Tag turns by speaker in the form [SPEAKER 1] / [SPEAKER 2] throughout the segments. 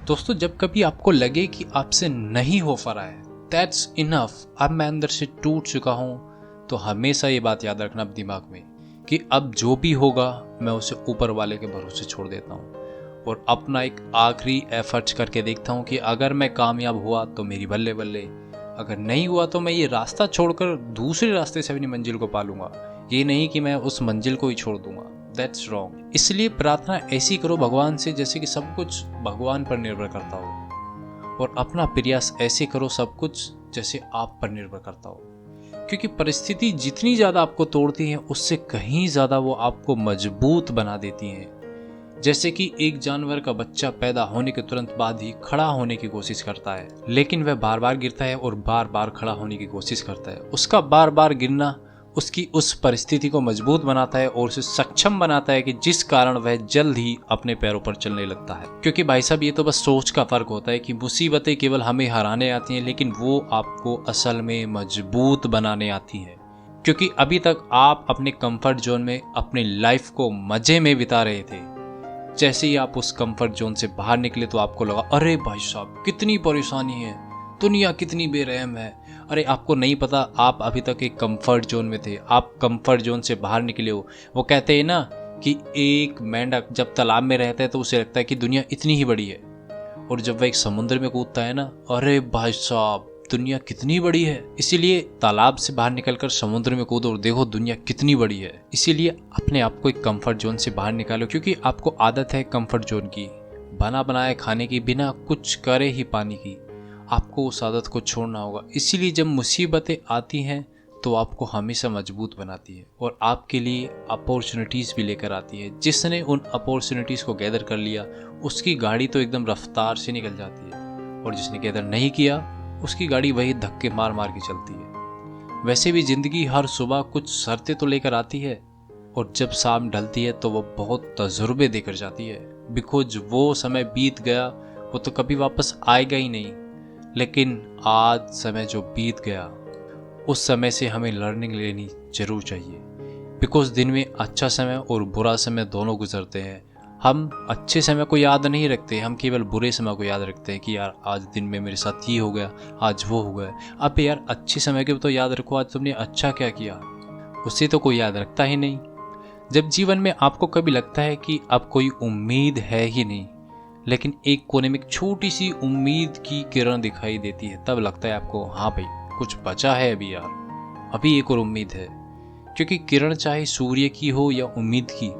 [SPEAKER 1] दोस्तों, जब कभी आपको लगे कि आपसे नहीं हो पा रहा है, दैट्स इनफ, अब मैं अंदर से टूट चुका हूँ, तो हमेशा ये बात याद रखना दिमाग में कि अब जो भी होगा मैं उसे ऊपर वाले के भरोसे छोड़ देता हूँ और अपना एक आखिरी एफर्ट्स करके देखता हूँ कि अगर मैं कामयाब हुआ तो मेरी बल्ले बल्ले, अगर नहीं हुआ तो मैं ये रास्ता छोड़कर दूसरे रास्ते से अपनी मंजिल को पालूंगा। ये नहीं कि मैं उस मंजिल को ही छोड़ दूंगा, दैट्स रॉन्ग। इसलिए प्रार्थना ऐसी करो भगवान से जैसे कि सब कुछ भगवान पर निर्भर करता हो, और अपना प्रयास ऐसे करो सब कुछ जैसे आप पर निर्भर करता हो, क्योंकि परिस्थिति जितनी ज़्यादा आपको तोड़ती है उससे कहीं ज़्यादा वो आपको मजबूत बना देती हैं। जैसे कि एक जानवर का बच्चा पैदा होने के तुरंत बाद ही खड़ा होने की कोशिश करता है, लेकिन वह बार बार गिरता है और बार बार खड़ा होने की कोशिश करता है। उसका बार बार गिरना उसकी उस परिस्थिति को मजबूत बनाता है और उसे सक्षम बनाता है कि जिस कारण वह जल्द ही अपने पैरों पर चलने लगता है। क्योंकि भाई साहब, ये तो बस सोच का फर्क होता है कि मुसीबतें केवल हमें हराने आती हैं, लेकिन वो आपको असल में मजबूत बनाने आती हैं। क्योंकि अभी तक आप अपने कंफर्ट जोन में अपनी लाइफ को मजे में बिता रहे थे। जैसे ही आप उस कंफर्ट जोन से बाहर निकले तो आपको लगा, अरे भाई साहब कितनी परेशानी है, दुनिया कितनी बेरहम है। अरे आपको नहीं पता, आप अभी तक एक कंफर्ट जोन में थे, आप कंफर्ट जोन से बाहर निकले हो। वो कहते हैं ना कि एक मेंढक जब तालाब में रहता है तो उसे लगता है कि दुनिया इतनी ही बड़ी है, और जब वह एक समुद्र में कूदता है ना, अरे भाई साहब दुनिया कितनी बड़ी है। इसीलिए तालाब से बाहर निकलकर समुद्र में कूदो और देखो दुनिया कितनी बड़ी है। इसीलिए अपने आप को एक कंफर्ट जोन से बाहर निकालो, क्योंकि आपको आदत है कंफर्ट जोन की, बना बनाए खाने की, बिना कुछ करे ही पानी की। आपको उस आदत को छोड़ना होगा। इसीलिए जब मुसीबतें आती हैं तो आपको हमेशा मजबूत बनाती है और आपके लिए अपॉर्चुनिटीज़ भी लेकर आती है। जिसने उन अपॉर्चुनिटीज़ को गैदर कर लिया उसकी गाड़ी तो एकदम रफ्तार से निकल जाती है, और जिसने गैदर नहीं किया उसकी गाड़ी वही धक्के मार मार के चलती है। वैसे भी ज़िंदगी हर सुबह कुछ शर्तें तो लेकर आती है, और जब शाम ढलती है तो वो बहुत तजुर्बे देकर जाती है। बिकॉज वो समय बीत गया वो तो कभी वापस आएगा ही नहीं, लेकिन आज समय जो बीत गया उस समय से हमें लर्निंग लेनी जरूर चाहिए। बिकॉज दिन में अच्छा समय और बुरा समय दोनों गुजरते हैं। हम अच्छे समय को याद नहीं रखते, हम केवल बुरे समय को याद रखते हैं कि यार आज दिन में मेरे साथ ये हो गया, आज वो हो गया। अब यार अच्छे समय के तो याद रखो, आज तुमने अच्छा क्या किया, उससे तो कोई याद रखता ही नहीं। जब जीवन में आपको कभी लगता है कि अब कोई उम्मीद है ही नहीं, लेकिन एक कोने में एक छोटी सी उम्मीद की किरण दिखाई देती है, तब लगता है आपको हाँ भाई कुछ बचा है अभी यार, अभी एक और उम्मीद है। क्योंकि किरण चाहे सूर्य की हो या उम्मीद की,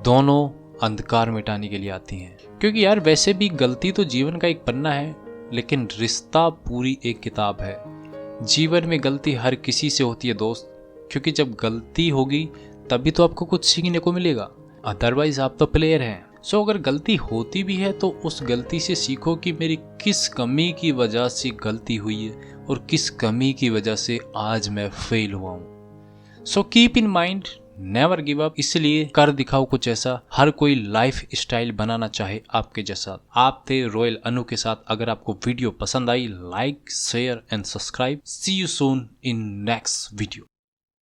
[SPEAKER 1] दोनों अंधकार मिटाने के लिए आती हैं। क्योंकि यार वैसे भी गलती तो जीवन का एक पन्ना है, लेकिन रिश्ता पूरी एक किताब है। जीवन में गलती हर किसी से होती है दोस्त, क्योंकि जब गलती होगी तभी तो आपको कुछ सीखने को मिलेगा, अदरवाइज आप तो प्लेयर हैं। सो अगर गलती होती भी है तो उस गलती से सीखो कि मेरी किस कमी की वजह से गलती हुई है और किस कमी की वजह से आज मैं फेल हुआ हूँ। So keep in mind, never give up. इसलिए कर दिखाओ कुछ ऐसा, हर कोई लाइफ स्टाइल बनाना चाहे आपके जैसा। आप थे रॉयल अनु के साथ। अगर आपको वीडियो पसंद आई, like share and subscribe. See you soon in next video.